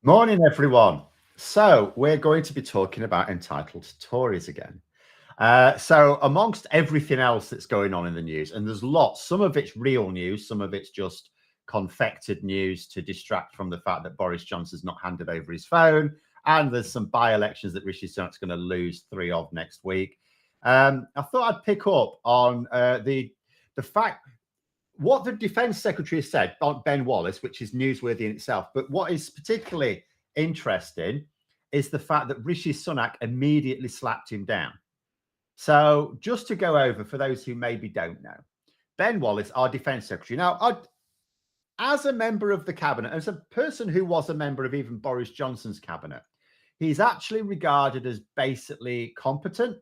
Morning, everyone. So we're going to be talking about entitled Tories again. So amongst everything else that's going on in the news, and there's lots, some of it's real news, some of it's just confected news to distract from the fact that Boris Johnson's not handed over his phone, and there's some by-elections that Rishi Sunak's going to lose 3 of next week. I thought I'd pick up on the fact what the Defence Secretary has said about Ben Wallace, which is newsworthy in itself. But what is particularly interesting is the fact that Rishi Sunak immediately slapped him down. So just to go over, for those who maybe don't know, Ben Wallace, our Defence Secretary. Now, as a member of the cabinet, as a person who was a member of even Boris Johnson's cabinet, he's actually regarded as basically competent.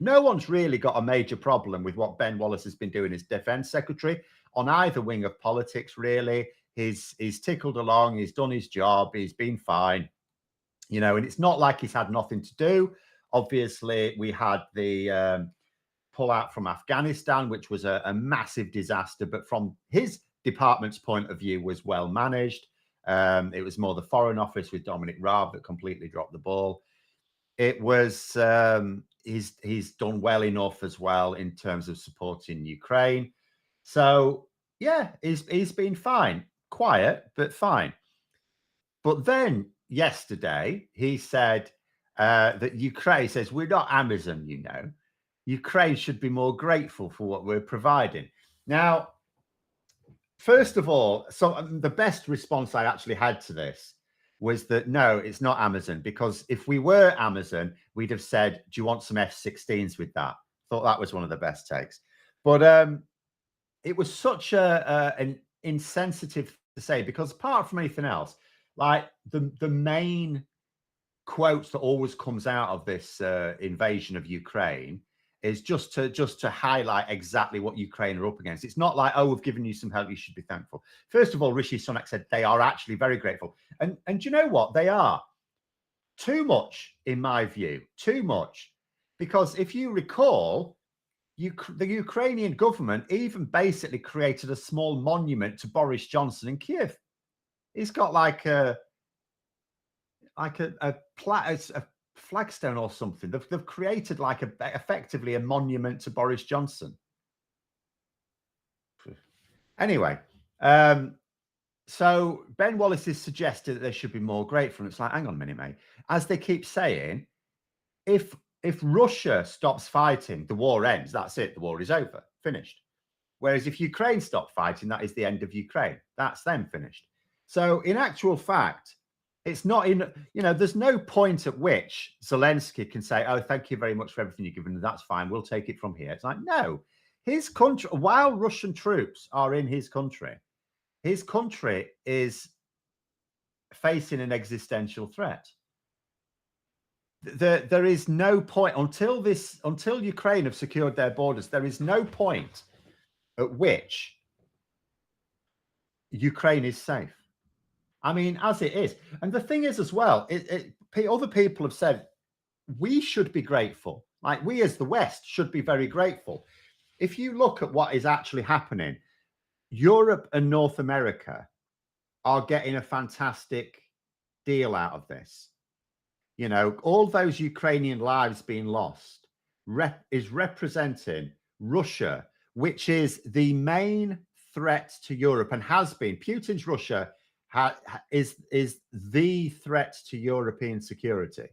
No one's really got a major problem with what Ben Wallace has been doing as Defence Secretary on either wing of politics, really. He's tickled along, he's done his job, he's been fine, and it's not like he's had nothing to do. Obviously, we had the pull out from Afghanistan, which was a massive disaster, but from his department's point of view was well managed. It was more the Foreign Office with Dominic Raab that completely dropped the ball. It was he's done well enough as well in terms of supporting Ukraine. So yeah, he's been fine, quiet but fine. But then yesterday he said that Ukraine says we're not Amazon, Ukraine should be more grateful for what we're providing. Now, first of all, so the best response I actually had to this was that no, it's not Amazon, because if we were Amazon, we'd have said, do you want some F-16s with that? Thought that was one of the best takes. But it was such an insensitive to say, because apart from anything else, like the main quotes that always comes out of this invasion of Ukraine is just to highlight exactly what Ukraine are up against. It's not like, oh, we've given you some help, you should be thankful. First of all, Rishi Sunak said they are actually very grateful. And you know what? They are. Too much, in my view. Too much. Because if you recall, the Ukrainian government even basically created a small monument to Boris Johnson in Kiev. He's got like a flagstone or something. They've created like effectively a monument to Boris Johnson. Anyway, so Ben Wallace has suggested that they should be more grateful. And it's like, hang on a minute, mate. As they keep saying, if Russia stops fighting, the war ends. That's it. The war is over, finished. Whereas if Ukraine stopped fighting, that is the end of Ukraine. That's them finished. So in actual fact, it's not there's no point at which Zelensky can say, oh, thank you very much for everything you've given. That's fine. We'll take it from here. It's like, no, his country, while Russian troops are in his country is facing an existential threat. There is no point until Ukraine have secured their borders. There is no point at which Ukraine is safe. I mean, as it is. And the thing is as well, other people have said we should be grateful. Like we as the West should be very grateful. If you look at what is actually happening, Europe and North America are getting a fantastic deal out of this. All those Ukrainian lives being lost is representing Russia, which is the main threat to Europe and has been. Putin's Russia is the threat to European security.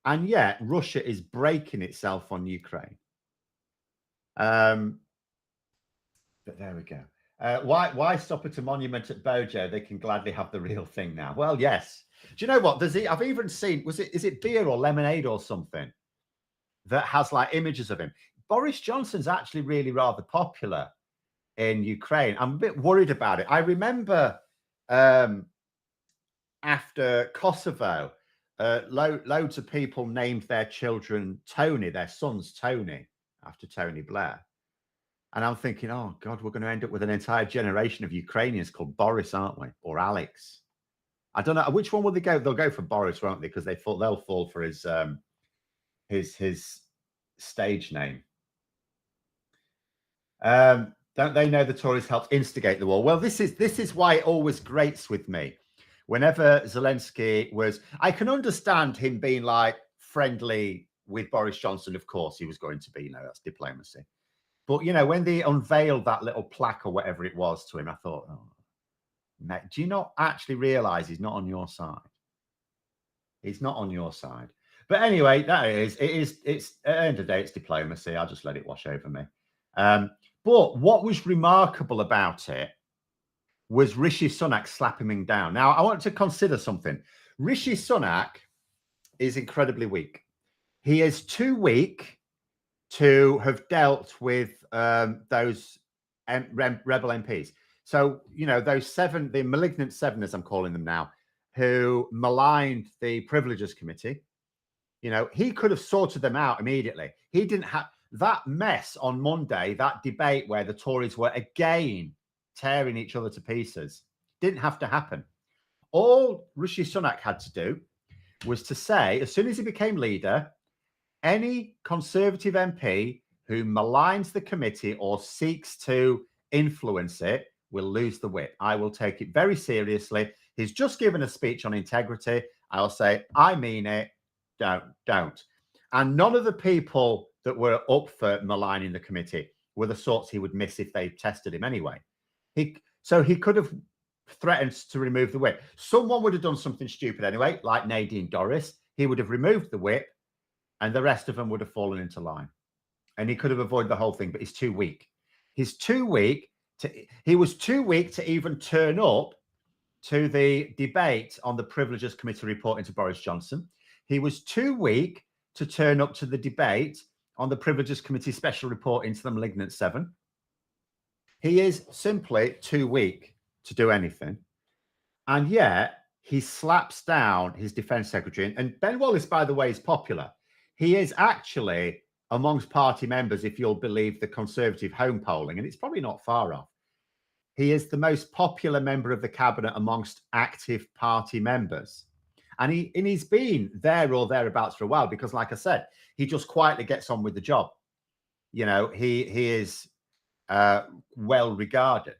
And yet Russia is breaking itself on Ukraine. But there we go. Why stop at a monument at Bojo? They can gladly have the real thing now. Well, yes. Do you know what? I've even seen, is it beer or lemonade or something that has like images of him? Boris Johnson's actually really rather popular in Ukraine. I'm a bit worried about it. I remember after Kosovo, loads of people named their children Tony, their sons Tony, after Tony Blair. And I'm thinking, oh God, we're going to end up with an entire generation of Ukrainians called Boris, aren't we? Or Alex. I don't know which one will they go. They'll go for Boris, won't they? Because they'll fall for his stage name. Don't they know the Tories helped instigate the war? Well, this is why it always grates with me Whenever Zelensky was, I can understand him being like friendly with Boris Johnson. Of course, he was going to be, that's diplomacy. But, when they unveiled that little plaque or whatever it was to him, I thought, oh, mate, do you not actually realize he's not on your side? He's not on your side. But anyway, it's at the end of the day, it's diplomacy. I'll just let it wash over me. But what was remarkable about it was Rishi Sunak slapping him down. Now, I want to consider something. Rishi Sunak is incredibly weak. He is too weak to have dealt with those rebel MPs. So, those seven, the malignant seven, as I'm calling them now, who maligned the Privileges Committee, he could have sorted them out immediately. He didn't have that mess on Monday, that debate where the Tories were again tearing each other to pieces. Didn't have to happen. All Rishi Sunak had to do was to say, as soon as he became leader, any Conservative MP who maligns the committee or seeks to influence it will lose the whip. I will take it very seriously. He's just given a speech on integrity. I'll say, I mean it. Don't. And none of the people that were up for maligning the committee were the sorts he would miss if they tested him anyway. So he could have threatened to remove the whip. Someone would have done something stupid anyway, like Nadine Dorries. He would have removed the whip and the rest of them would have fallen into line. And he could have avoided the whole thing, but he's too weak. He was too weak to even turn up to the debate on the Privileges Committee report into Boris Johnson. He was too weak to turn up to the debate on the Privileges Committee special report into the Malignant Seven. He is simply too weak to do anything. And yet he slaps down his defense secretary. And Ben Wallace, by the way, is popular. He is actually amongst party members, if you'll believe the Conservative home polling, and it's probably not far off. He is the most popular member of the cabinet amongst active party members. And he's been there or thereabouts for a while because, like I said, he just quietly gets on with the job. He is well regarded.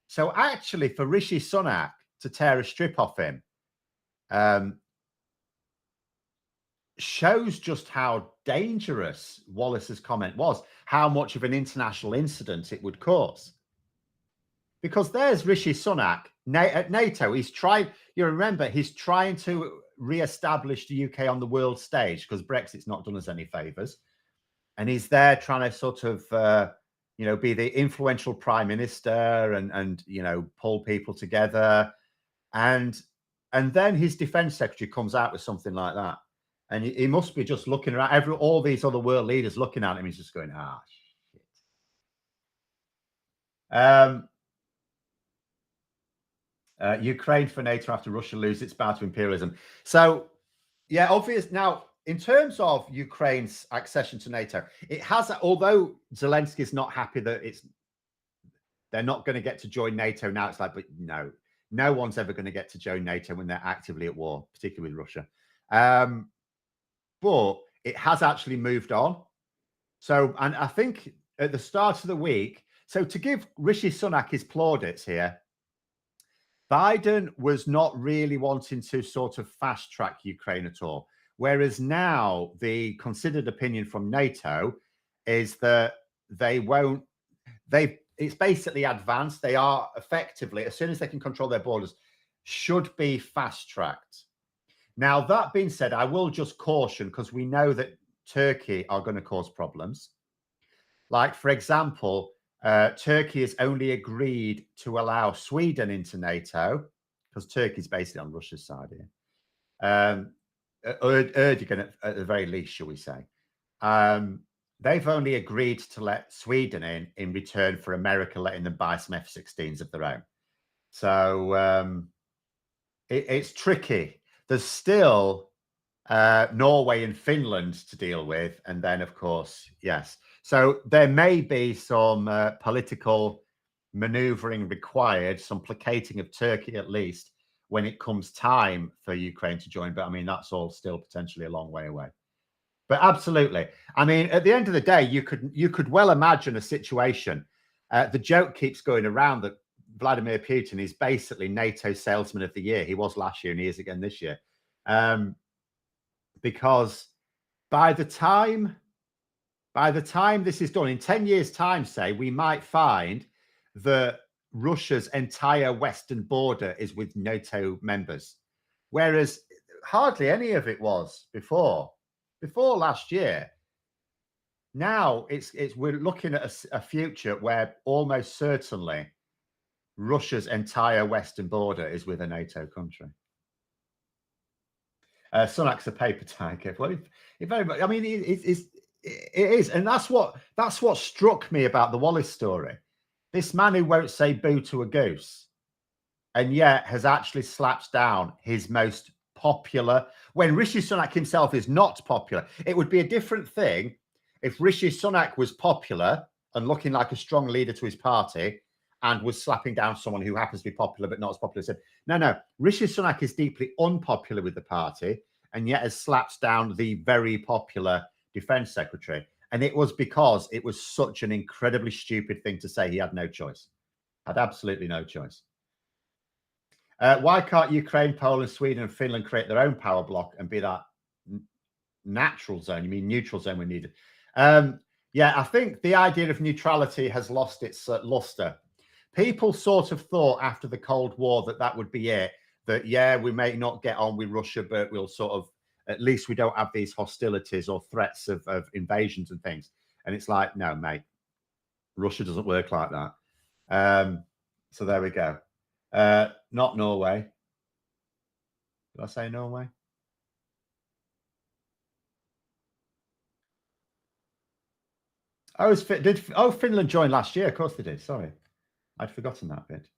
So actually, for Rishi Sunak to tear a strip off him shows just how dangerous Wallace's comment was, how much of an international incident it would cause. Because there's Rishi Sunak at NATO. He's trying to re-establish the UK on the world stage because Brexit's not done us any favors. And he's there trying to sort of, be the influential prime minister and pull people together. And then his defense secretary comes out with something like that. And he must be just looking around, all these other world leaders looking at him. He's just going, shit. Ukraine for NATO after Russia loses its battle to imperialism. So, yeah, obvious. Now, in terms of Ukraine's accession to NATO, it has, although Zelensky is not happy that they're not going to get to join NATO now. It's like, but no one's ever going to get to join NATO when they're actively at war, particularly with Russia. But it has actually moved on. So, and I think at the start of the week, so to give Rishi Sunak his plaudits here, Biden was not really wanting to sort of fast track Ukraine at all. Whereas now the considered opinion from NATO is that it's basically advanced. They are effectively, as soon as they can control their borders, should be fast tracked. Now, that being said, I will just caution because we know that Turkey are going to cause problems. Like, for example, Turkey has only agreed to allow Sweden into NATO because Turkey's basically on Russia's side here. Erdogan, at the very least, shall we say. They've only agreed to let Sweden in return for America letting them buy some F-16s of their own. So it's tricky. There's still Norway and Finland to deal with. And then, of course, yes. So there may be some political maneuvering required, some placating of Turkey at least, when it comes time for Ukraine to join. But I mean, that's all still potentially a long way away. But absolutely. I mean, at the end of the day, you could well imagine a situation. The joke keeps going around that Vladimir Putin is basically NATO salesman of the year. He was last year and he is again this year. Because by the time this is done, in 10 years' time, say, we might find that Russia's entire western border is with NATO members, whereas hardly any of it was before last year. Now we're looking at a future where almost certainly Russia's entire western border is with a NATO country. Sunak's a paper tiger. Well, it very much. I mean, it is, and that's what struck me about the Wallace story. This man who won't say boo to a goose, and yet has actually slapped down his most popular. When Rishi Sunak himself is not popular, it would be a different thing if Rishi Sunak was popular and looking like a strong leader to his party, and was slapping down someone who happens to be popular but not as popular as him. No. Rishi Sunak is deeply unpopular with the party and yet has slapped down the very popular defense secretary. And it was because it was such an incredibly stupid thing to say. He had no choice. Had absolutely no choice. Why can't Ukraine, Poland, Sweden, and Finland create their own power block and be that natural zone? You mean neutral zone when needed? Yeah, I think the idea of neutrality has lost its luster. People sort of thought after the Cold War that would be it, that, yeah, we may not get on with Russia, but we'll sort of, at least we don't have these hostilities or threats of invasions and things. And it's like, no, mate, Russia doesn't work like that. So there we go. Not Norway. Did I say Norway? Finland joined last year? Of course they did. Sorry. I'd forgotten that bit.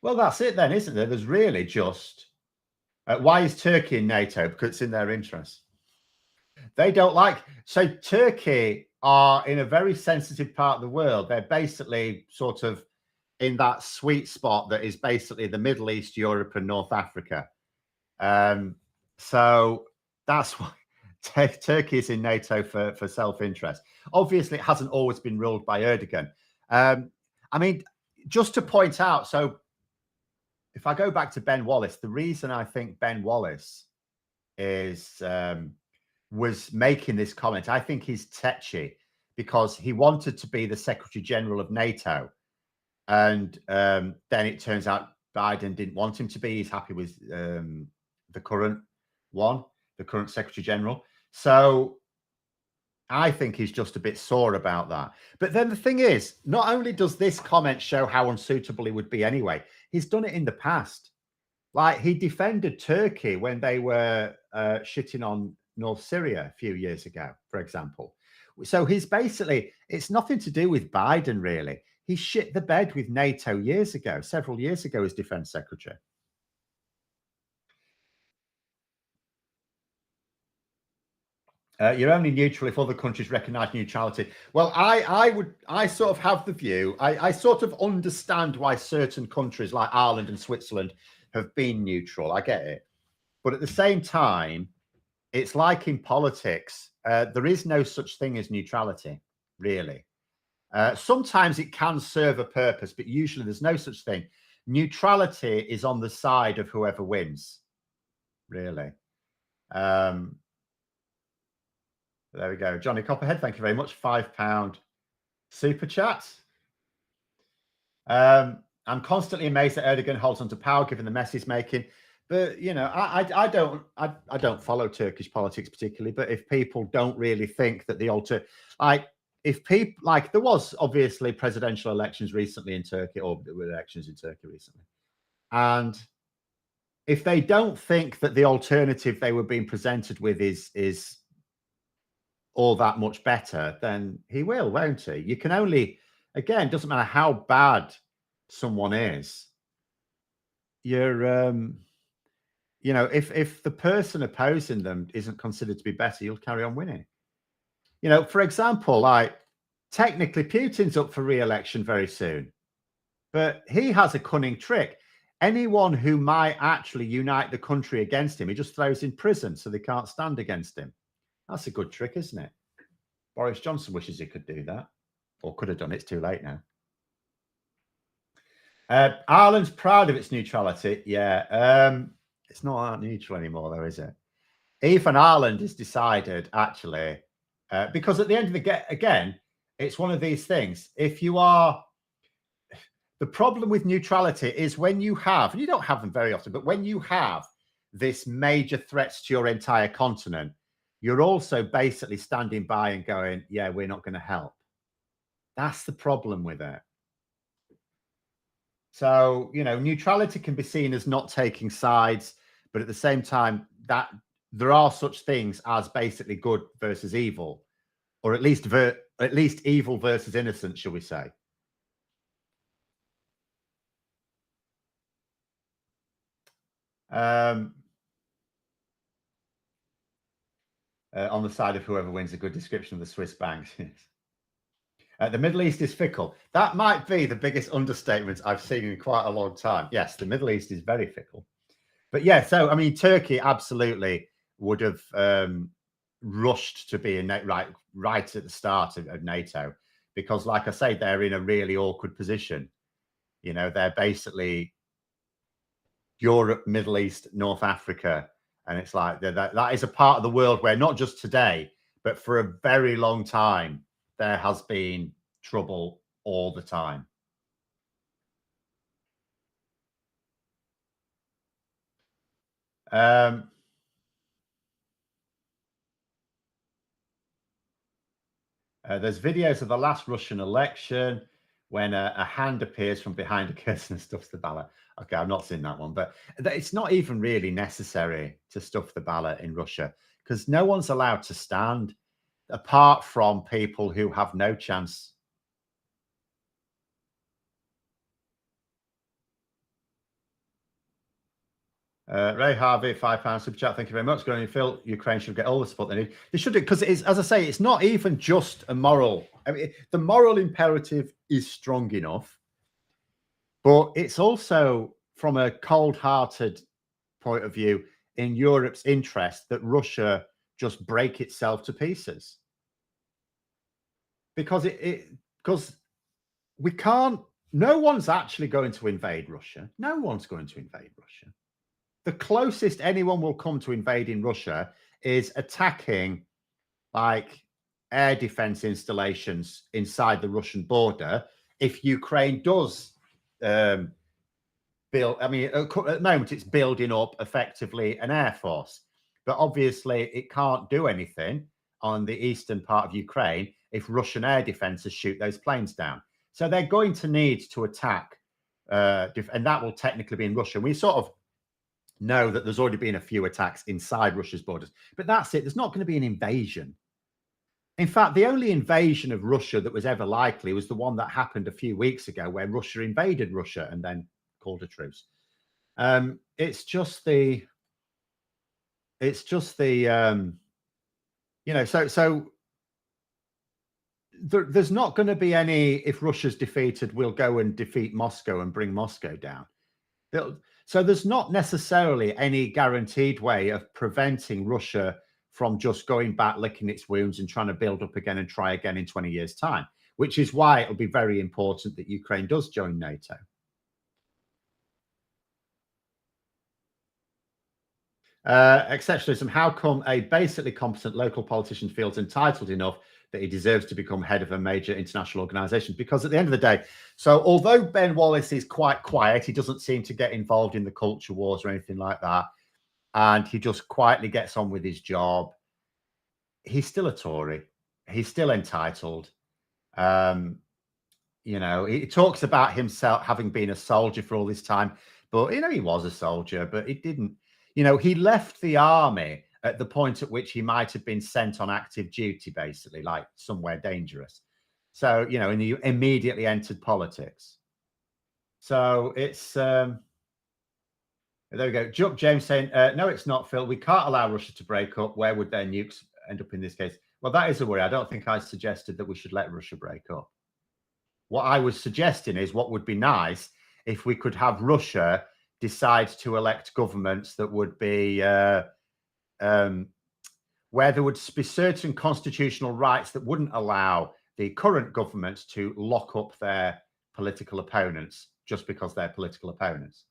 Well, that's it then, isn't there? There's really just why is Turkey in NATO? Because it's in their interest. They don't like. So Turkey are in a very sensitive part of the world. They're basically sort of in that sweet spot that is basically the Middle East, Europe, and North Africa. So that's why Turkey is in NATO for self-interest. Obviously, it hasn't always been ruled by Erdogan. I mean, just to point out, so if I go back to Ben Wallace, the reason I think Ben Wallace was making this comment, I think he's tetchy because he wanted to be the Secretary General of NATO. And then it turns out Biden didn't want him to be. He's happy with the current one, the current Secretary General. So I think he's just a bit sore about that. But then the thing is, not only does this comment show how unsuitable he would be anyway, he's done it in the past. Like he defended Turkey when they were shitting on North Syria a few years ago, for example. So he's basically, it's nothing to do with Biden, really. He shit the bed with NATO several years ago as defense secretary. You're only neutral if other countries recognize neutrality. Well, I sort of have the view, I sort of understand why certain countries like Ireland and Switzerland have been neutral. I get it. But at the same time, it's like in politics, there is no such thing as neutrality, really. Sometimes it can serve a purpose, but usually there's no such thing. Neutrality is on the side of whoever wins, really. There we go. Johnny Copperhead, thank you very much. £5 super chat. I'm constantly amazed that Erdogan holds on to power given the mess he's making. But, you know, I don't follow Turkish politics particularly. But if people don't really think that the if people, like there was obviously presidential elections recently in Turkey, or there were elections in Turkey recently. And if they don't think that the alternative they were being presented with is all that much better, then he will, won't he? You can only, again, doesn't matter how bad someone is. You're, you know, if the person opposing them isn't considered to be better, you'll carry on winning. You know, for example, like technically Putin's up for re-election very soon, but he has a cunning trick. Anyone who might actually unite the country against him, he just throws in prison so they can't stand against him. That's a good trick, isn't it? Boris Johnson wishes he could do that, or could have done it. It's too late now. Ireland's proud of its neutrality. Yeah. It's not neutral anymore, though, is it? Even Ireland has decided, actually, because at the end of the again, it's one of these things. If you are the problem with neutrality is when you have, and you don't have them very often, but when you have this major threats to your entire continent, you're also basically standing by and going, yeah, we're not going to help. That's the problem with it. So, neutrality can be seen as not taking sides, but at the same time, that there are such things as basically good versus evil, or at least evil versus innocent, shall we say? On the side of whoever wins a good description of the Swiss banks. The Middle East is fickle. That might be the biggest understatement I've seen in quite a long time. Yes, the Middle East is very fickle. But yeah, so I mean, Turkey absolutely would have rushed to be right at the start of NATO, because, like I say, they're in a really awkward position. They're basically Europe, Middle East, North Africa, and it's like that is a part of the world where not just today, but for a very long time, there has been trouble all the time. There's videos of the last Russian election when a hand appears from behind a curtain and stuffs the ballot. Okay, I've not seen that one, but it's not even really necessary to stuff the ballot in Russia, because no one's allowed to stand apart from people who have no chance. Ray Harvey, £5 super chat. Thank you very much. Going to Phil, Ukraine should get all the support they need. They should, because it is, as I say, it's not even just a moral. I mean, the moral imperative is strong enough, but it's also, from a cold-hearted point of view, in Europe's interest that Russia just break itself to pieces, because because we can't. No one's actually going to invade Russia. No one's going to invade Russia. The closest anyone will come to invading Russia is attacking like air defense installations inside the Russian border. If Ukraine does build, I mean, at the moment it's building up effectively an air force, but obviously it can't do anything on the eastern part of Ukraine if Russian air defenses shoot those planes down. So they're going to need to attack, and that will technically be in Russia. We sort of know that there's already been a few attacks inside Russia's borders, but that's it. There's not going to be an invasion. In fact, the only invasion of Russia that was ever likely was the one that happened a few weeks ago, where Russia invaded Russia and then called a truce. It's just the, so there's not going to be any, if Russia's defeated, we'll go and defeat Moscow and bring Moscow down. So there's not necessarily any guaranteed way of preventing Russia from just going back, licking its wounds and trying to build up again and try again in 20 years' time, which is why it'll be very important that Ukraine does join NATO. Exceptionalism. How come a basically competent local politician feels entitled enough that he deserves to become head of a major international organization? Because at the end of the day, so although Ben Wallace is quite quiet, he doesn't seem to get involved in the culture wars or anything like that, and he just quietly gets on with his job, he's still a Tory. He's still entitled. He talks about himself having been a soldier for all this time, but he was a soldier, but it didn't. He left the army at the point at which he might have been sent on active duty, basically, like somewhere dangerous. So, and he immediately entered politics. So it's, there we go. Jup James saying, no, it's not, Phil. We can't allow Russia to break up. Where would their nukes end up in this case? Well, that is a worry. I don't think I suggested that we should let Russia break up. What I was suggesting is what would be nice if we could have Russia decide to elect governments that would be where there would be certain constitutional rights that wouldn't allow the current government to lock up their political opponents just because they're political opponents.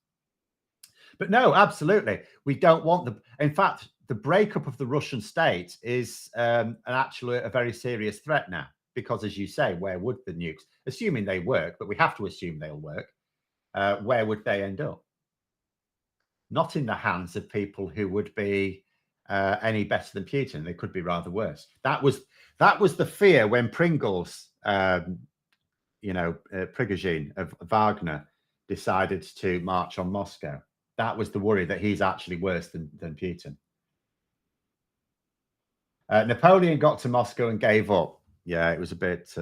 But no, absolutely, we don't want the. In fact, the breakup of the Russian state is actually a very serious threat now, because, as you say, where would the nukes, assuming they work, but we have to assume they'll work, where would they end up? Not in the hands of people who would be any better than Putin. They could be rather worse. That was the fear when Pringles, Prigozhin of Wagner, decided to march on Moscow. That was the worry, that he's actually worse than Putin. Napoleon got to Moscow and gave up. Yeah, it was a bit.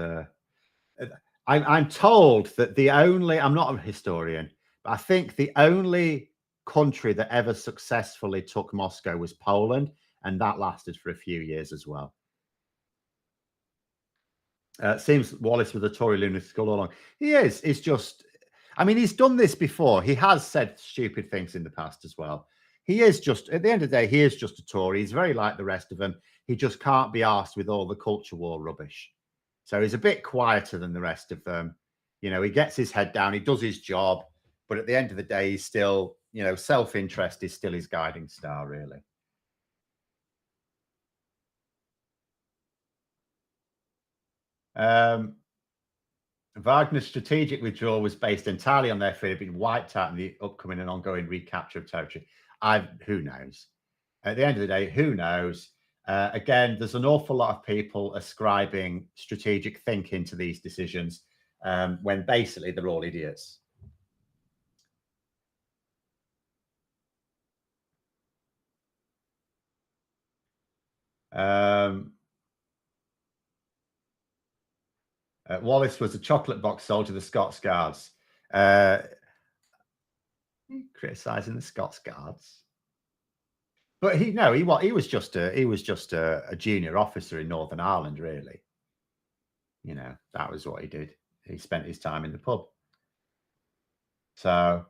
I'm told that I'm not a historian, but I think the only country that ever successfully took Moscow was Poland, and that lasted for a few years as well. It seems Wallace was a Tory lunatic all along. He is. It's just, I mean, he's done this before. He has said stupid things in the past as well. He is just, at the end of the day, he is just a Tory. He's very like the rest of them. He just can't be arsed with all the culture war rubbish. So he's a bit quieter than the rest of them. He gets his head down, he does his job, but at the end of the day, he's still, self-interest is still his guiding star, really. Wagner's strategic withdrawal was based entirely on their fear of being wiped out in the upcoming and ongoing recapture of territory. Who knows? At the end of the day, who knows? Again, there's an awful lot of people ascribing strategic thinking to these decisions when basically they're all idiots. Wallace was a chocolate box soldier of the Scots Guards. Criticizing the Scots Guards. But he was just a junior officer in Northern Ireland, really. That was what he did. He spent his time in the pub. So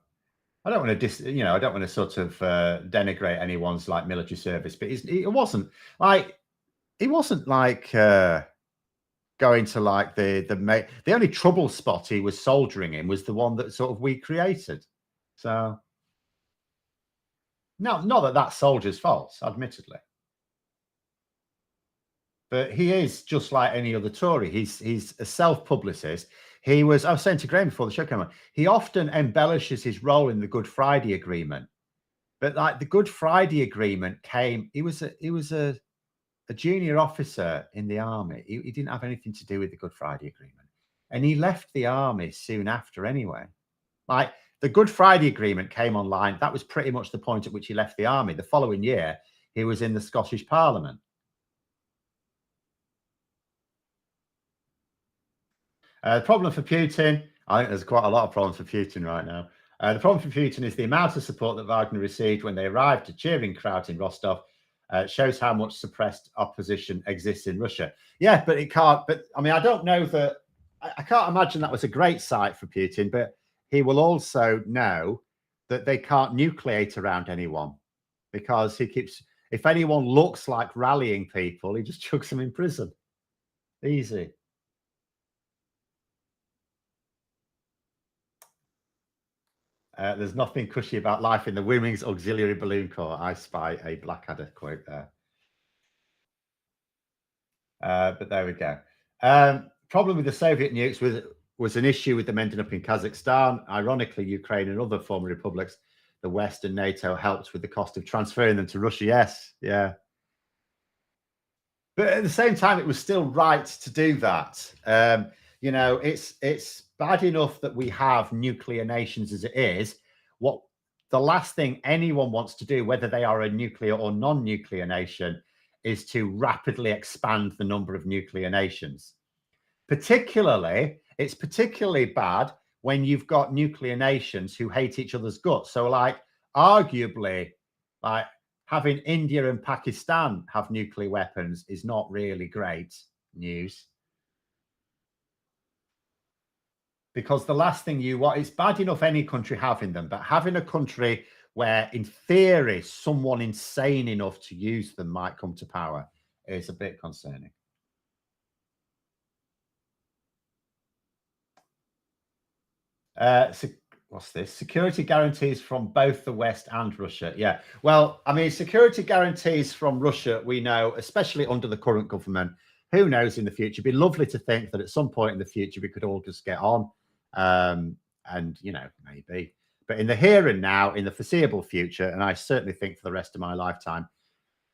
I don't want to I don't want to sort of denigrate anyone's like military service, but he wasn't like going to like the only trouble spot he was soldiering in was the one that sort of we created. So not that that's soldier's fault, admittedly. But he is just like any other Tory. He's a self-publicist. I was saying to Graham before the show came on, he often embellishes his role in the Good Friday Agreement. But like the Good Friday Agreement he was a junior officer in the army. He didn't have anything to do with the Good Friday Agreement. And he left the army soon after anyway. Like the Good Friday Agreement came online. That was pretty much the point at which he left the army. The following year, he was in the Scottish Parliament. The problem for Putin, I think there's quite a lot of problems for Putin right now. The problem for Putin is the amount of support that Wagner received when they arrived to cheering crowds in Rostov shows how much suppressed opposition exists in Russia. Yeah, but it can't. But I mean, I don't know that. I can't imagine that was a great sight for Putin. But he will also know that they can't nucleate around anyone because he keeps. If anyone looks like rallying people, he just chucks them in prison. Easy. There's nothing cushy about life in the Women's Auxiliary Balloon Corps. I spy a Blackadder quote there. But there we go. Problem with the Soviet nukes was an issue with them ending up in Kazakhstan. Ironically, Ukraine and other former republics, the West and NATO helped with the cost of transferring them to Russia. Yes, yeah. But at the same time, it was still right to do that. It's bad enough that we have nuclear nations as it is. What the last thing anyone wants to do, whether they are a nuclear or non-nuclear nation, is to rapidly expand the number of nuclear nations. It's particularly bad when you've got nuclear nations who hate each other's guts. So, like, arguably, like having India and Pakistan have nuclear weapons is not really great news. Because the last thing you want, it's bad enough any country having them, but having a country where, in theory, someone insane enough to use them might come to power is a bit concerning. What's this? Security guarantees from both the West and Russia. Yeah. Well, I mean, security guarantees from Russia, we know, especially under the current government. Who knows in the future? It'd be lovely to think that at some point in the future we could all just get on. And, maybe. But in the here and now, in the foreseeable future, and I certainly think for the rest of my lifetime,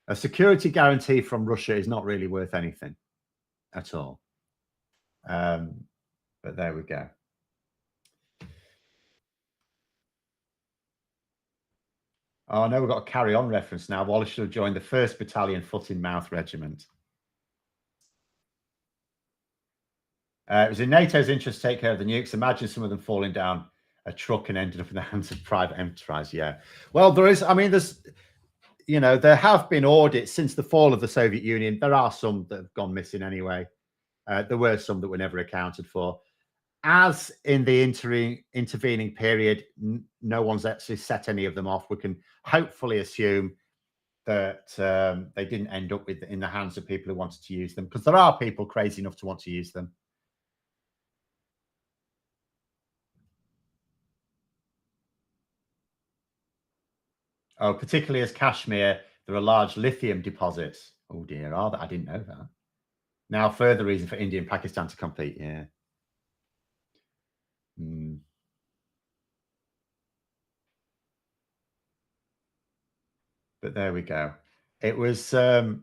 a security guarantee from Russia is not really worth anything at all. But there we go. Oh no, we've got a carry on reference now. Wallace should have joined the 1st Battalion Foot in Mouth Regiment. It was in NATO's interest to take care of the nukes. Imagine some of them falling down a truck and ended up in the hands of private enterprise. Yeah. Well, there have been audits since the fall of the Soviet Union. There are some that have gone missing anyway. There were some that were never accounted for. As in the intervening period, no one's actually set any of them off. We can hopefully assume that they didn't end up in the hands of people who wanted to use them, because there are people crazy enough to want to use them. Oh, particularly as Kashmir, there are large lithium deposits. Oh dear, are there? I didn't know that. Now, further reason for India and Pakistan to compete. Yeah. But there we go. It was, but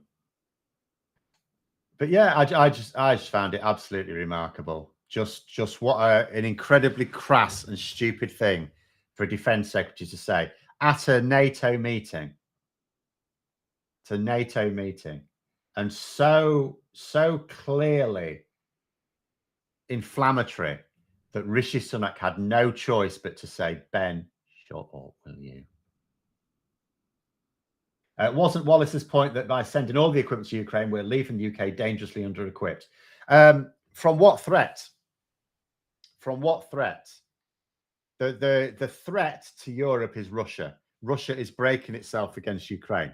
yeah, I just found it absolutely remarkable. Just what an incredibly crass and stupid thing for a defense secretary to say at a NATO meeting. It's a NATO meeting, and so clearly inflammatory that Rishi Sunak had no choice but to say, "Ben, shut up, will you?" It wasn't Wallace's point that by sending all the equipment to Ukraine, we're leaving the UK dangerously under-equipped. From what threat? From what threat? The threat to Europe is Russia. Russia is breaking itself against Ukraine.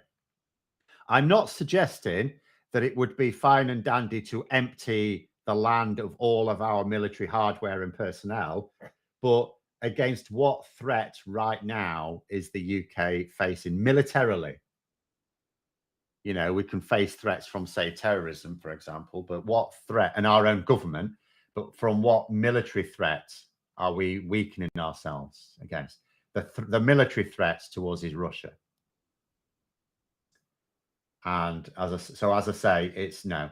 I'm not suggesting that it would be fine and dandy to empty the land of all of our military hardware and personnel, but against what threat right now is the UK facing militarily? We can face threats from, say, terrorism, for example, but what threat, and our own government, but from what military threats are we weakening ourselves against? The military threats towards is Russia. And as I say, it's no.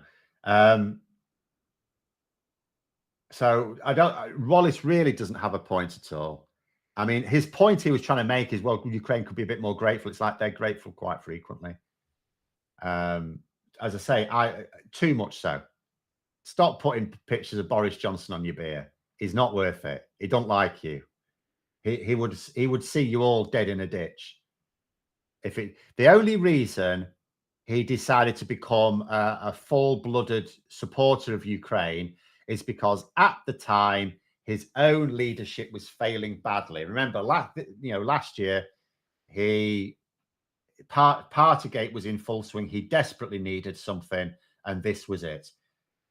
So Wallace really doesn't have a point at all. I mean, his point he was trying to make is, well, Ukraine could be a bit more grateful. It's like they're grateful quite frequently. As I say, too much so. Stop putting pictures of Boris Johnson on your beer. He's not worth it. He don't like you. He would see you all dead in a ditch. The only reason he decided to become a full-blooded supporter of Ukraine is because at the time his own leadership was failing badly. Remember, last year Partygate was in full swing. He desperately needed something, and this was it.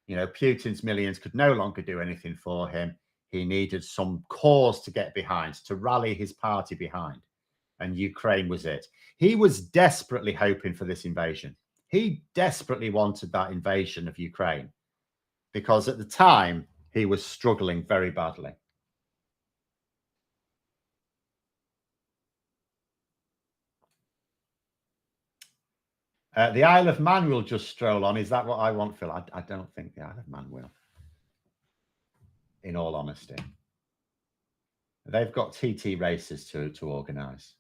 Putin's millions could no longer do anything for him. He needed some cause to get behind, to rally his party behind, and Ukraine was it. He was desperately hoping for this invasion. He desperately wanted that invasion of Ukraine because at the time he was struggling very badly. The Isle of Man will just stroll on. Is that what I want, Phil? I don't think the Isle of Man will, in all honesty. They've got TT races to organise.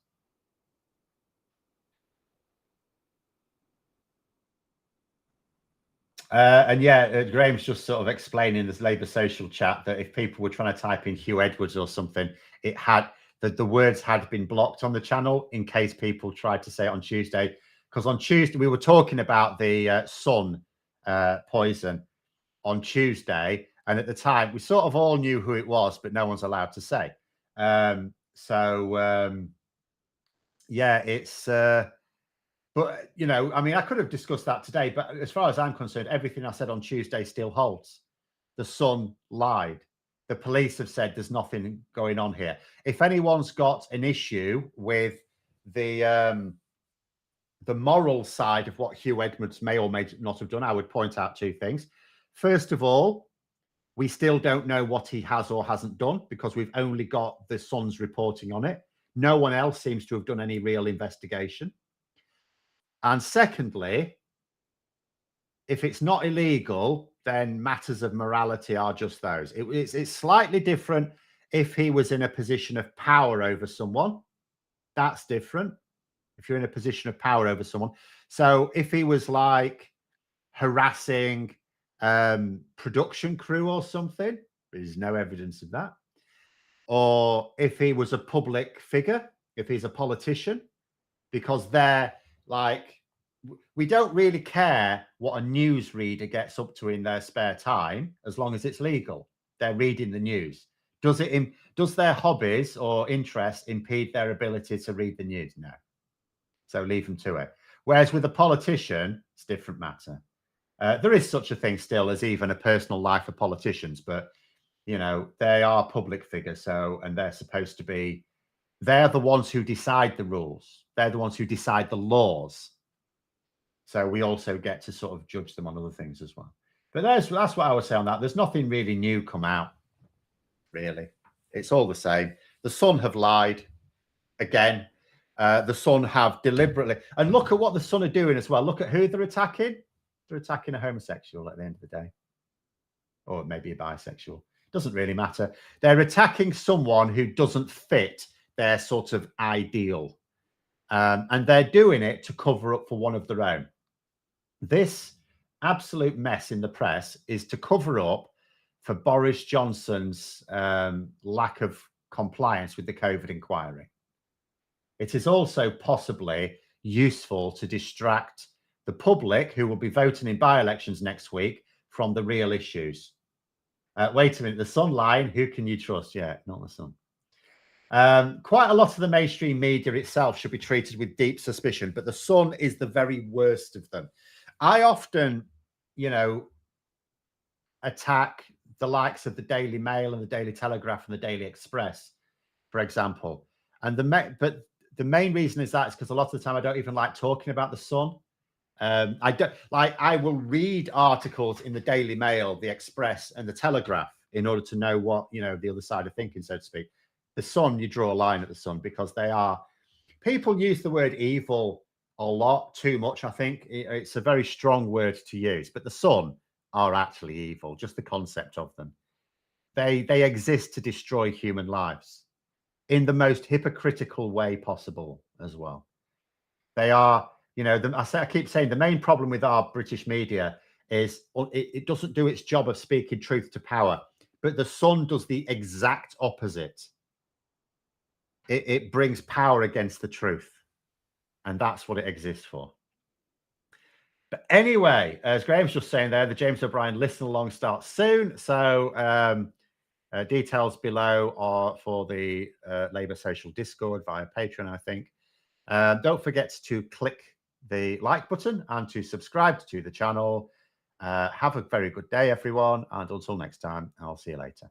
And yeah, Graham's just sort of explaining this Labour social chat that if people were trying to type in Hugh Edwards or something, it had the words had been blocked on the channel in case people tried to say it on Tuesday. Because on Tuesday we were talking about the sun poison on Tuesday, and at the time we sort of all knew who it was, but no one's allowed to say. Yeah, it's. But, I mean, I could have discussed that today, but as far as I'm concerned, everything I said on Tuesday still holds. The Sun lied. the police have said there's nothing going on here. If anyone's got an issue with the moral side of what Hugh Edwards may or may not have done, I would point out two things. First of all, we still don't know what he has or hasn't done because we've only got the Sun's reporting on it. No one else seems to have done any real investigation. And secondly, if it's not illegal, then matters of morality are just those. It's slightly different if he was in a position of power over someone. That's different. If you're in a position of power over someone. So if he was like harassing production crew or something, there's no evidence of that. Or if he was a public figure, if he's a politician, because they're like, we don't really care what a newsreader gets up to in their spare time, as long as it's legal. They're reading the news. Does their hobbies or interests impede their ability to read the news? No. So leave them to it. Whereas with a politician, it's a different matter. There is such a thing still as even a personal life of politicians, but you know, they are public figures. So, and they're supposed to be, they're the ones who decide the rules. They're the ones who decide the laws. So we also get to sort of judge them on other things as well. But that's what I would say on that. There's nothing really new come out, really. It's all the same. The Sun have lied again. The Sun have deliberately, and look at what the Sun are doing as well. Look at who they're attacking. They're attacking a homosexual at the end of the day, or maybe a bisexual. Doesn't really matter. They're attacking someone who doesn't fit their sort of ideal, and they're doing it to cover up for one of their own. This absolute mess in the press is to cover up for Boris Johnson's lack of compliance with the COVID inquiry. It is also possibly useful to distract the public who will be voting in by-elections next week from the real issues. Wait a minute, the Sun line, who can you trust? Yeah, not the Sun. Quite a lot of the mainstream media itself should be treated with deep suspicion, but the Sun is the very worst of them. I often, you know, attack the likes of the Daily Mail and the Daily Telegraph and the Daily Express, for example. And but the main reason is because a lot of the time I don't even like talking about the Sun. I don't like. I will read articles in the Daily Mail, the Express, and the Telegraph in order to know what, you know, the other side of thinking, so to speak. The Sun, you draw a line at the Sun because they are. People use the word evil a lot, too much. I think it's a very strong word to use, but the Sun are actually evil. Just the concept of them. They exist to destroy human lives in the most hypocritical way possible as well. They are, you know, I keep saying the main problem with our British media is it doesn't do its job of speaking truth to power, but the Sun does the exact opposite. It brings power against the truth, and that's what it exists for. But anyway, as Graham's just saying there, the James O'Brien listen along starts soon. So details below are for the Labour Social Discord via Patreon, I think. Don't forget to click the like button and to subscribe to the channel. Have a very good day, everyone. And until next time, I'll see you later.